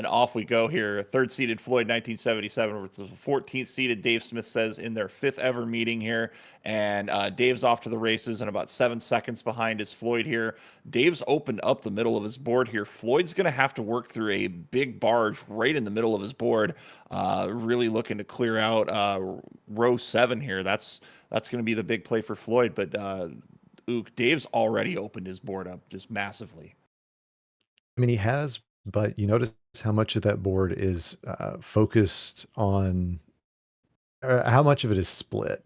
off we go here. Third seeded Floyd 1977 versus 14th seeded DaveSmithSays in their 5th ever meeting here. And Dave's off to the races and about 7 seconds behind is Floyd here. Dave's opened up the middle of his board here. Floyd's going to have to work through a big barge right in the middle of his board, really looking to clear out row 7 here. That's going to be the big play for Floyd. But Ook, Dave's already opened his board up just massively. I mean, he has, but you notice how much of that board is focused on, how much of it is split.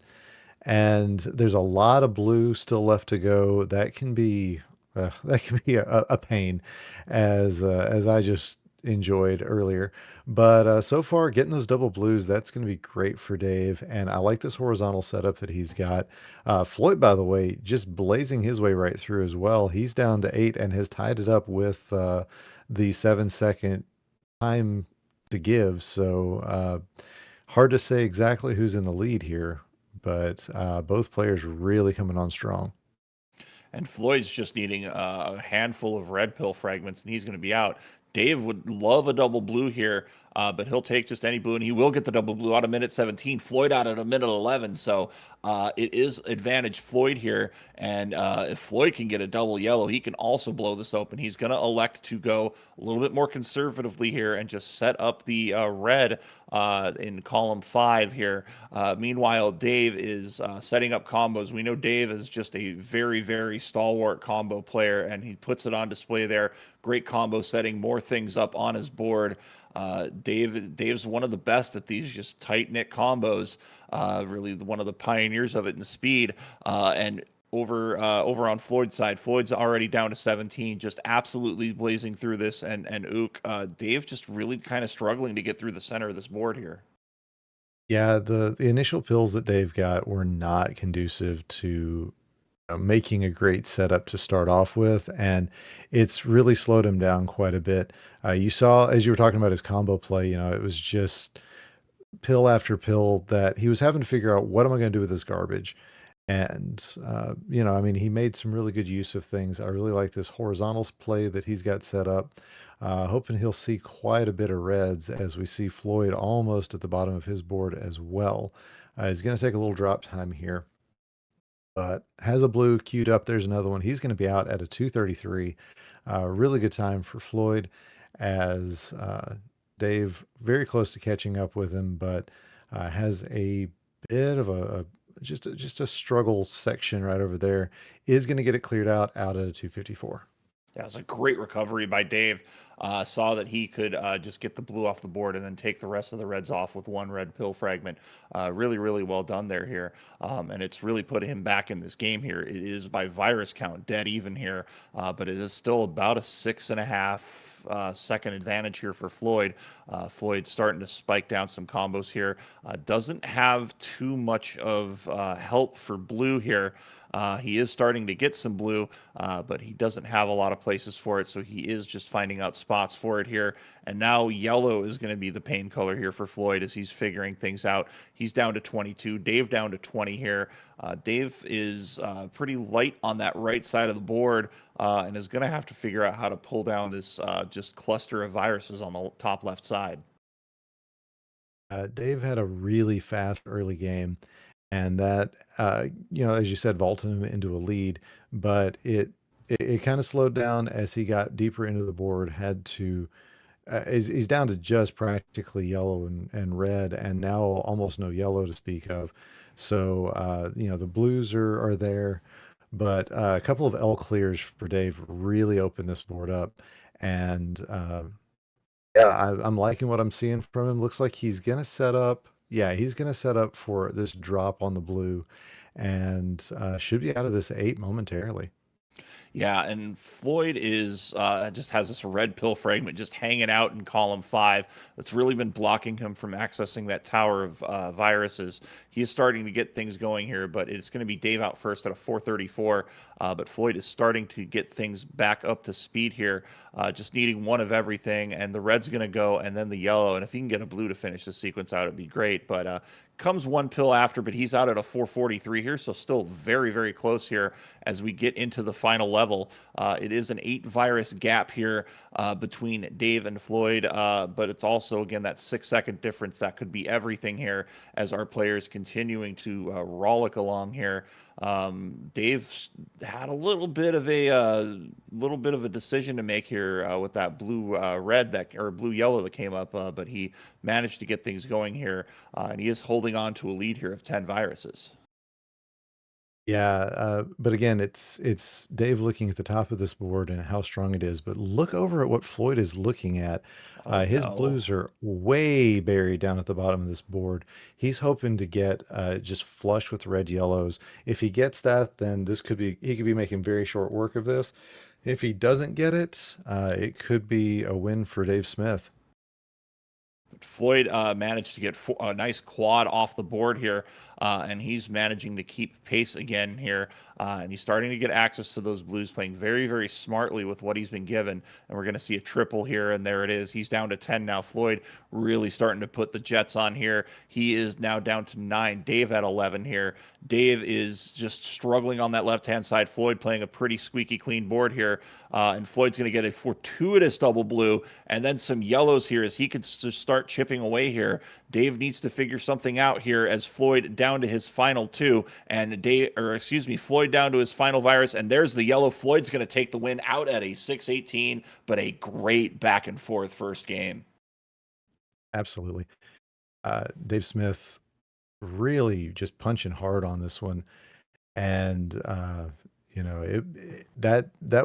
And there's a lot of blue still left to go. That can be a pain, as I just enjoyed earlier. But so far, getting those double blues, that's going to be great for Dave. And I like this horizontal setup that he's got. Floyd, by the way, just blazing his way right through as well. He's down to 8 and has tied it up with the 7-second time to give. So hard to say exactly who's in the lead here, but both players really coming on strong. And Floyd's just needing a handful of red pill fragments, and he's going to be out. Dave would love a double blue here, but he'll take just any blue, and he will get the double blue out of minute 17. Floyd out at a minute 11, so it is advantage Floyd here. And if Floyd can get a double yellow, he can also blow this open. He's going to elect to go a little bit more conservatively here and just set up the red in column 5 here. Meanwhile, Dave is setting up combos. We know Dave is just a very, very stalwart combo player, and he puts it on display there. Great combo setting, more things up on his board. Dave's one of the best at these just tight knit combos. Really one of the pioneers of it in speed. And over on Floyd's side, Floyd's already down to 17, just absolutely blazing through this. And Ook, Dave just really kind of struggling to get through the center of this board here. Yeah, the initial pills that Dave got were not conducive to making a great setup to start off with, and it's really slowed him down quite a bit. You saw, as you were talking about his combo play, it was just pill after pill that he was having to figure out, what am I going to do with this garbage? And, I mean, he made some really good use of things. I really like this horizontals play that he's got set up. Hoping he'll see quite a bit of reds as we see Floyd almost at the bottom of his board as well. He's going to take a little drop time here, but has a blue queued up. There's another one. He's going to be out at a 233. Really good time for Floyd, as Dave very close to catching up with him, but has a bit of just a struggle section right over there. Is going to get it cleared out at a 254. Yeah, it was a great recovery by Dave. Saw that he could just get the blue off the board and then take the rest of the reds off with one red pill fragment. Really, really well done there here. And it's really put him back in this game here. It is by virus count dead even here, but it is still about a 6.5 second advantage here for Floyd. Floyd's starting to spike down some combos here. Doesn't have too much of help for blue here. He is starting to get some blue, but he doesn't have a lot of places for it, so he is just finding out spots for it here. And now yellow is going to be the pain color here for Floyd as he's figuring things out. He's down to 22, Dave down to 20 here. Dave is pretty light on that right side of the board, and is going to have to figure out how to pull down this just cluster of viruses on the top left side. Dave had a really fast early game, and that, as you said, vaulted him into a lead, but it kind of slowed down as he got deeper into the board. Had to, he's down to just practically yellow and red, and now almost no yellow to speak of. So, the blues are there, but a couple of L clears for Dave really opened this board up. And yeah, I'm liking what I'm seeing from him. Looks like he's gonna set up. Yeah, he's gonna set up for this drop on the blue, and should be out of this 8 momentarily. Yeah, and Floyd is just has this red pill fragment just hanging out in column 5 that's really been blocking him from accessing that tower of viruses. He is starting to get things going here, but it's going to be Dave out first at a 434. But Floyd is starting to get things back up to speed here, just needing one of everything, and the red's going to go, and then the yellow. And if he can get a blue to finish the sequence out, it'd be great. But comes one pill after, but he's out at a 443 here, so still very, very close here as we get into the final level. level. It is an 8 virus gap here between Dave and Floyd, but it's also, again, that 6 second difference that could be everything here as our players continuing to rollick along here. Dave had a little bit of a decision to make here with that blue red that or blue yellow that came up, but he managed to get things going here, and he is holding on to a lead here of 10 viruses. Yeah, but again, it's Dave looking at the top of this board and how strong it is, but look over at what Floyd is looking at. Oh His no. blues are way buried down at the bottom of this board. He's hoping to get just flush with red yellows. If he gets that, then this could be he could be making very short work of this. If he doesn't get it, it could be a win for Dave Smith. Floyd managed to get a nice quad off the board here, and he's managing to keep pace again here. And he's starting to get access to those blues, playing very, very smartly with what he's been given. And we're going to see a triple here, and there it is. He's down to 10 now. Floyd really starting to put the Jets on here. He is now down to 9. Dave at 11 here. Dave is just struggling on that left-hand side. Floyd playing a pretty squeaky clean board here, and Floyd's going to get a fortuitous double blue, and then some yellows here as he could just start chipping away here. Dave needs to figure something out here as Floyd down to his final 2, and Floyd down to his final virus, and there's the yellow. Floyd's going to take the win out at a 6-18, but a great back and forth first game. Absolutely. Dave Smith really just punching hard on this one. And that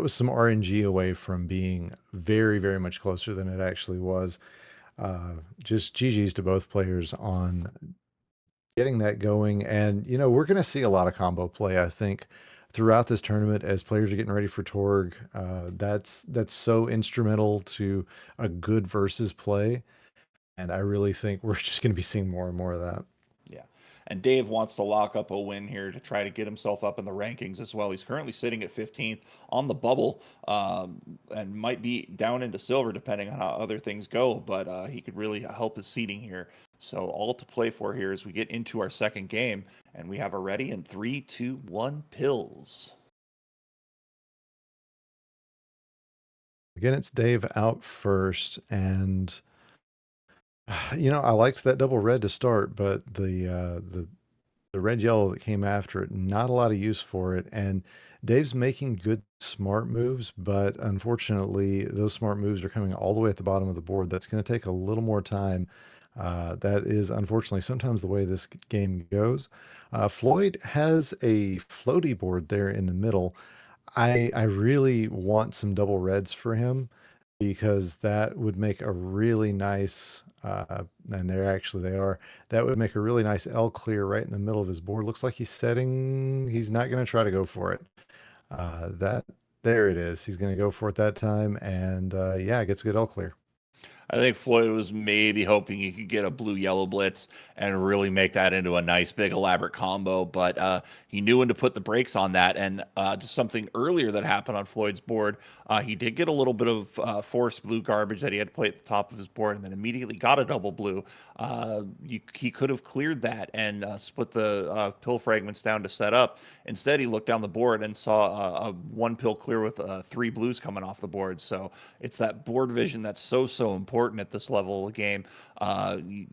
was some RNG away from being very, very much closer than it actually was. Just GG's to both players on getting that going. And we're going to see a lot of combo play, I think, throughout this tournament as players are getting ready for Torg. That's so instrumental to a good versus play, and I really think we're just going to be seeing more and more of that. Yeah. And Dave wants to lock up a win here to try to get himself up in the rankings as well. He's currently sitting at 15th on the bubble, and might be down into silver depending on how other things go, but he could really help his seeding here. So all to play for here as we get into our second game, and we have a ready in 3, 2, 1 pills. Again, it's Dave out first, and I liked that double red to start, but the red yellow that came after it, not a lot of use for it. And Dave's making good smart moves, but unfortunately, those smart moves are coming all the way at the bottom of the board. That's going to take a little more time. That is unfortunately sometimes the way this game goes. Floyd has a floaty board there in the middle. I really want some double reds for him because that would make a really nice, and they are, that would make a really nice L clear right in the middle of his board. Looks like he's not going to try to go for it. There it is. He's going to go for it that time. And yeah, gets a good L clear. I think Floyd was maybe hoping he could get a blue yellow blitz and really make that into a nice big elaborate combo, but he knew when to put the brakes on that. And just something earlier that happened on Floyd's board, he did get a little bit of forced blue garbage that he had to play at the top of his board, and then immediately got a double blue. He could have cleared that and split the pill fragments down to set up. Instead, he looked down the board and saw a 1 pill clear with 3 blues coming off the board. So it's that board vision that's so important at this level of the game.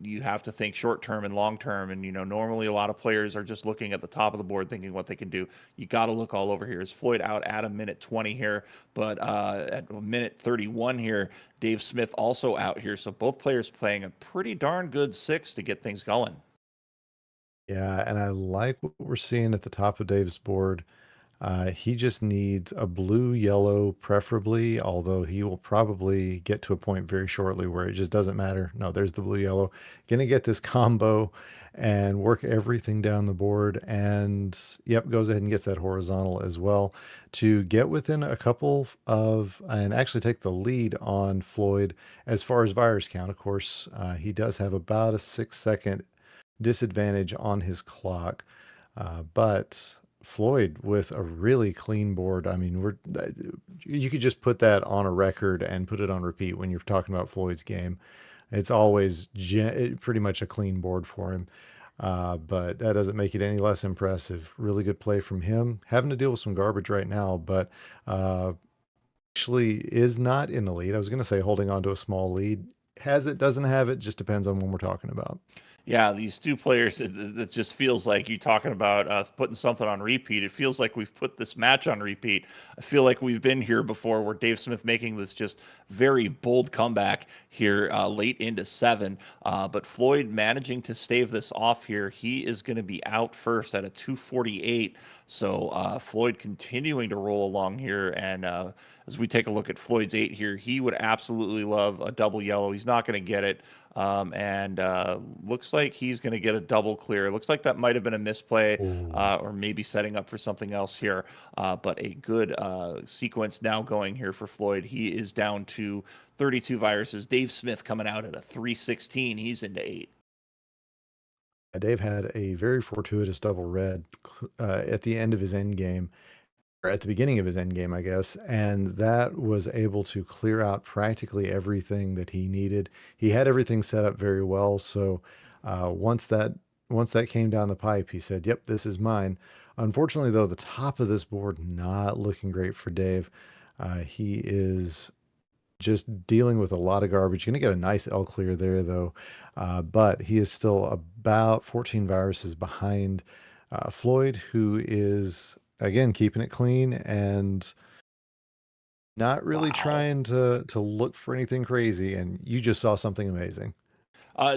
You have to think short term and long term, and normally a lot of players are just looking at the top of the board thinking what they can do. You got to look all over here. Is Floyd out at a minute 20 here, but at a minute 31 here, Dave Smith also out here. So both players playing a pretty darn good 6 to get things going. Yeah, and I like what we're seeing at the top of Dave's board. He just needs a blue yellow, preferably, although he will probably get to a point very shortly where it just doesn't matter. No, there's the blue yellow. Gonna get this combo and work everything down the board. And yep, goes ahead and gets that horizontal as well to get within a couple of, and actually take the lead on Floyd as far as virus count. Of course, he does have about a 6 second disadvantage on his clock, but Floyd with a really clean board. I mean, you could just put that on a record and put it on repeat when you're talking about Floyd's game. It's always pretty much a clean board for him. But that doesn't make it any less impressive. Really good play from him. Having to deal with some garbage right now, but uh, actually is not in the lead. I was going to say holding on to a small lead. Has it, doesn't have it, just depends on when we're talking about. Yeah, these two players, it just feels like you talking about putting something on repeat. It feels like we've put this match on repeat. I feel like we've been here before where Dave Smith making this just very bold comeback here late into seven. But Floyd managing to stave this off here. He is going to be out first at a 248. So Floyd continuing to roll along here. And as we take a look at Floyd's eight here, he would absolutely love a double yellow. He's not going to get it. And looks like he's going to get a double clear. Looks like that might have been a misplay Oh, or maybe setting up for something else here. But a good sequence now going here for Floyd. He is down to 32 viruses. Dave Smith coming out at a 316. He's into eight. Dave had a very fortuitous double red at the end of his end game, or at the beginning of his end game, I guess, and that was able to clear out practically everything that he needed. He had everything set up very well, so once that came down the pipe, he said, "Yep, this is mine." Unfortunately, though, the top of this board not looking great for Dave. He is just dealing with a lot of garbage. Going to get a nice L clear there, though, but he is still about 14 viruses behind Floyd, who is again keeping it clean and not really Wow. trying to look for anything crazy. And you just saw something amazing.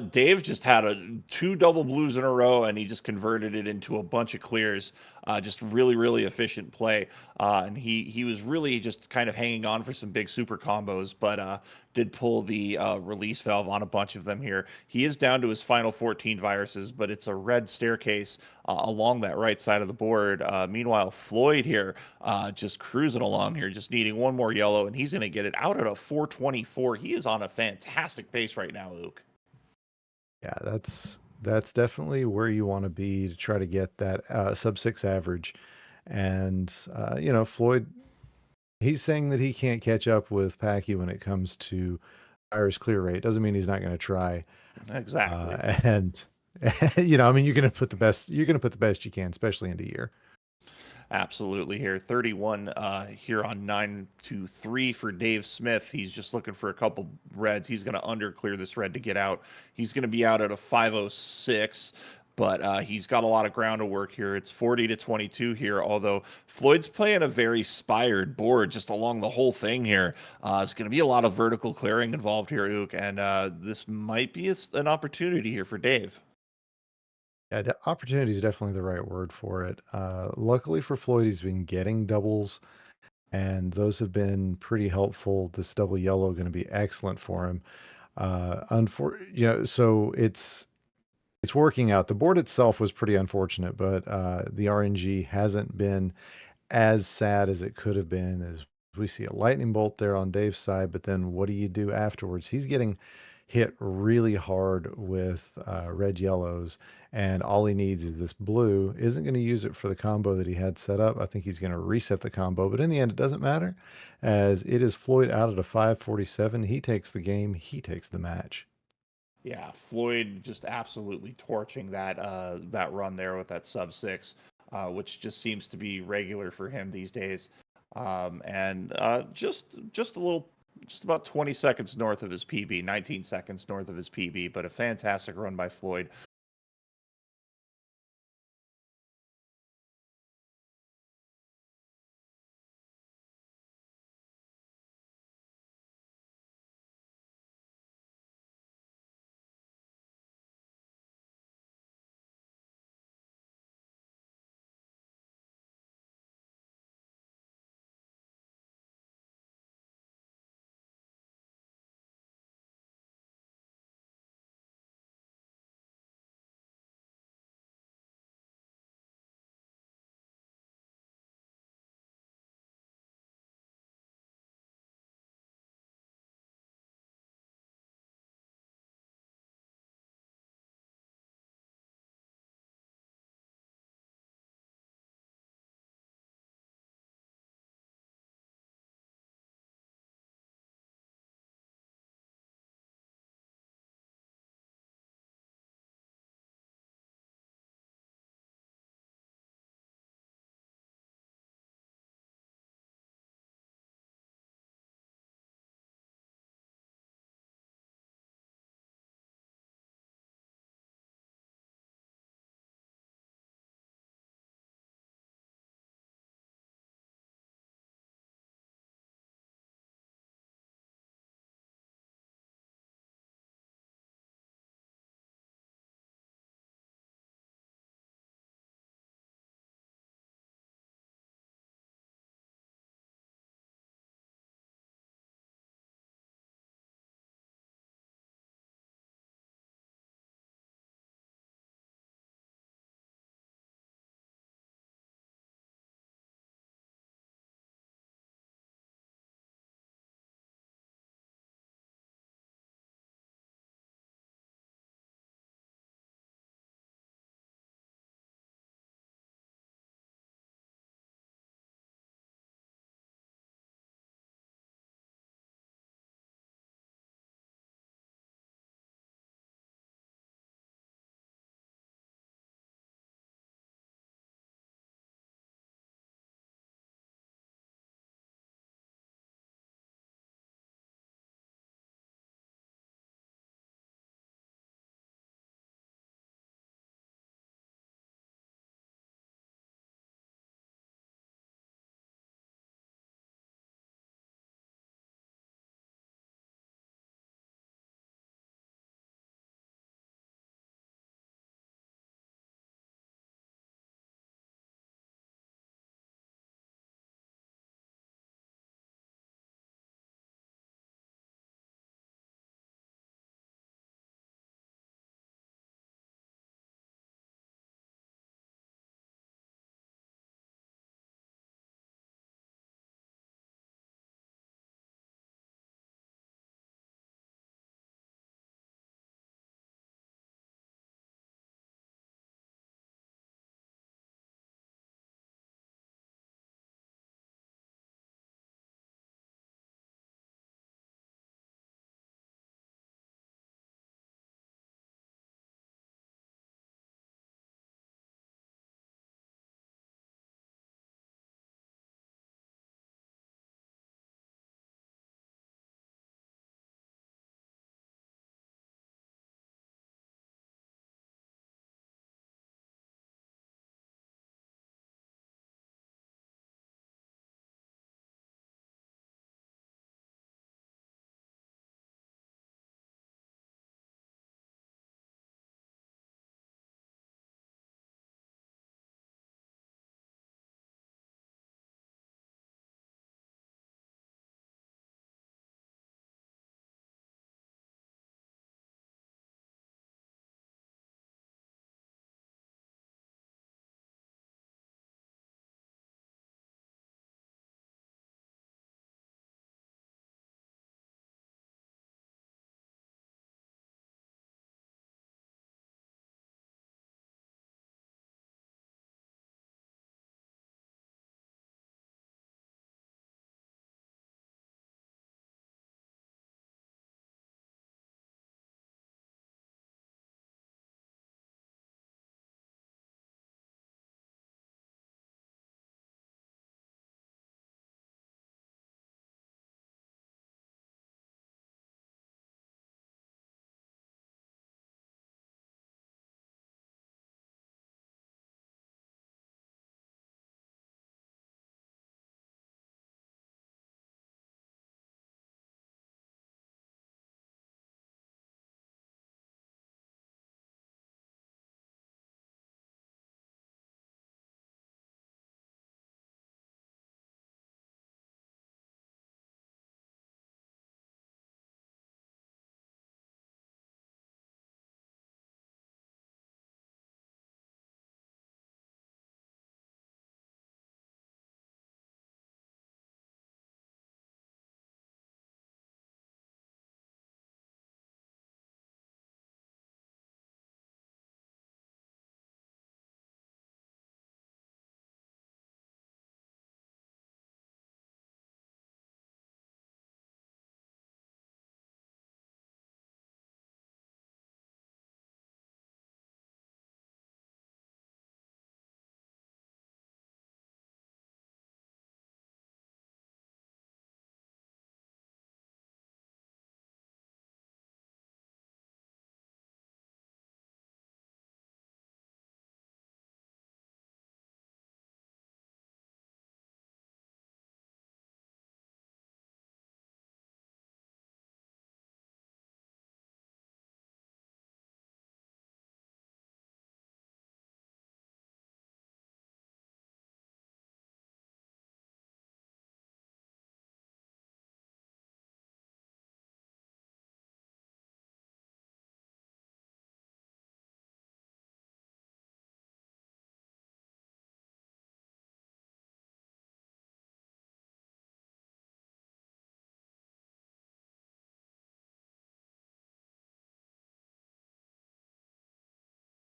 Dave just had two double blues in a row, and he just converted it into a bunch of clears. Just really, really efficient play. And he was really just kind of hanging on for some big super combos, but did pull the release valve on a bunch of them here. He is down to his final 14 viruses, but it's a red staircase along that right side of the board. Meanwhile, Floyd here just cruising along here, just needing one more yellow, and he's going to get it out at a 424. He is on a fantastic pace right now, Luke. Yeah, that's definitely where you want to be to try to get that sub six average. And Floyd, he's saying that he can't catch up with Packy when it comes to Irish clear rate. Doesn't mean he's not going to try. Exactly. And I mean, you're going to put the best you can, especially into year. Absolutely here. 31 here on 9-3 for Dave Smith. He's just looking for a couple reds. He's going to underclear this red to get out. He's going to be out at a 506, but he's got a lot of ground to work here. It's 40-22 here, although Floyd's playing a very spired board just along the whole thing here. It's going to be a lot of vertical clearing involved here, Ook, and this might be an opportunity here for Dave. Yeah, opportunity is definitely the right word for it. Luckily for Floyd, he's been getting doubles, and those have been pretty helpful. This double yellow going to be excellent for him. So it's working out. The board itself was pretty unfortunate, but the RNG hasn't been as sad as it could have been. As we see a lightning bolt there on Dave's side, but then what do you do afterwards? He's getting hit really hard with red yellows, and all he needs is this blue. Isn't going to use it for the combo that he had set up. I think he's going to reset the combo, but in the end, it doesn't matter, as it is Floyd out at a 547. He takes the game. He takes the match. Yeah, Floyd just absolutely torching that run there with that sub six, which just seems to be regular for him these days. And just a little, just about 20 seconds north of his PB, 19 seconds north of his PB, but a fantastic run by Floyd.